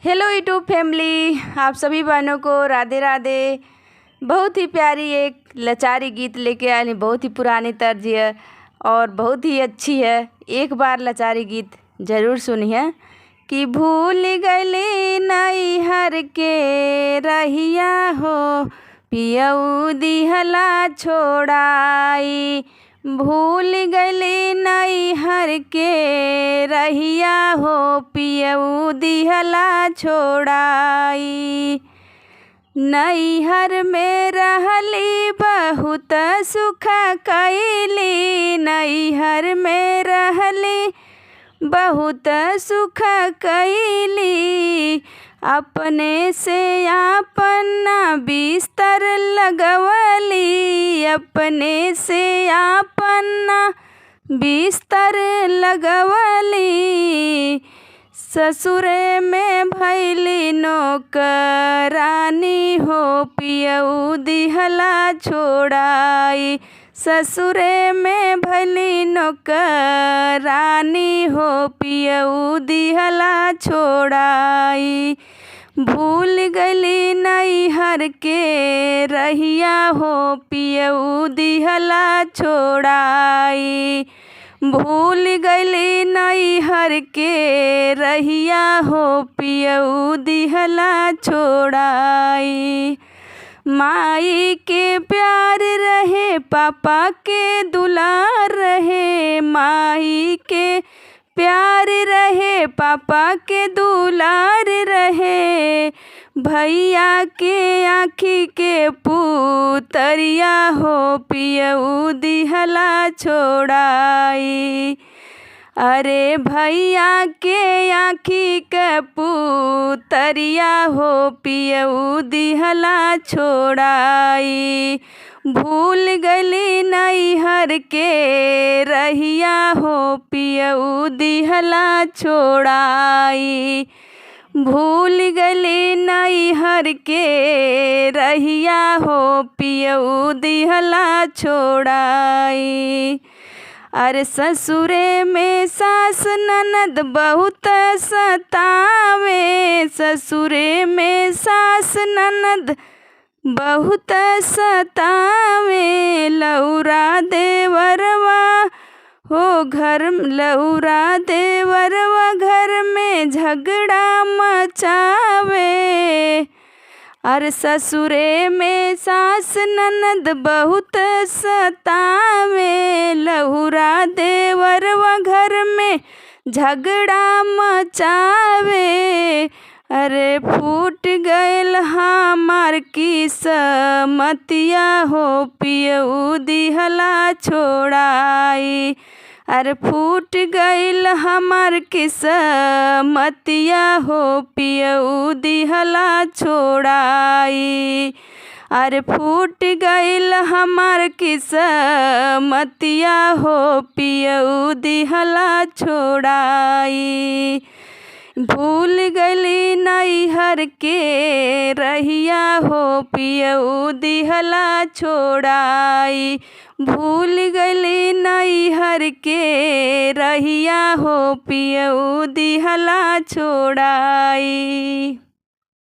Hello YouTube family, आप सभी बहनों को राधे राधे। बहुत ही प्यारी एक लाचारी गीत लेके आए हैं। बहुत ही पुरानी तर्ज है और बहुत ही अच्छी है। एक बार लाचारी गीत ज़रूर सुनिए। कि भूल गली नैहर के रहिया हो, पियऊ दिहला छोड़ाई। भूल गली नैहर के रहिया हो, पियऊ दिहला छोड़ाई। नैहर में रहली बहुत सुख कैली, नैहर में रहली बहुत सुख कैली। अपने से अपना बिस्तर लगवली, अपने से अपना बिस्तर लगवली। ससुरे में भैली नौकरानी हो, पियऊ दिहला छोड़ाई। ससुरे में भैली नौकरानी हो, पियऊ दिहला छोड़ाई। भूल गली नैहर के रहिया हो, पियऊ दिहला छोड़ाई। भूल गली नैहर के रहिया हो, पियऊ दिहला छोड़ाई। माई के प्यार रहे, पापा के दुलार रहे। माई के प्यार रहे, पापा के दुलार रहे। भैया के आँखी के पुतरिया हो, पियऊ दिहला छोड़ाई। अरे भैया के आँखी के पुतरिया हो, पियऊ दिहला छोड़ाई। भूल गली नैहर के रहिया हो, पियऊ दिहला छोड़ाई। भूल गली नैहर के रहिया हो, पियऊ दिहला छोड़ाई। अरे ससुरे में सास ननद बहुत सतावे, ससुरे में सास ननद बहुत सतावे। लौरा देवरवा हो घर, लौरा देवरवा घर में झगड़ा मचावे। अरे ससुरे में सास ननद बहुत सतावे। लहुरा देवरवा घर में झगड़ा मचावे। अरे फूट गयल हमार किस्मतिया हो, पियऊ दिहला छोड़ाई। अरे फूट गईल हमार किस्मतिया हो, पियऊ दिहला छोड़ाई। अरे फूट गईल हमार किस्मतिया हो, पियऊ दिहला छोड़ाई। भूल गली नैहर के रहिया हो, पियऊ दिहला छोड़ाई। भूल गली नैहर के रहिया हो, पियऊ दिहला छोड़ाई।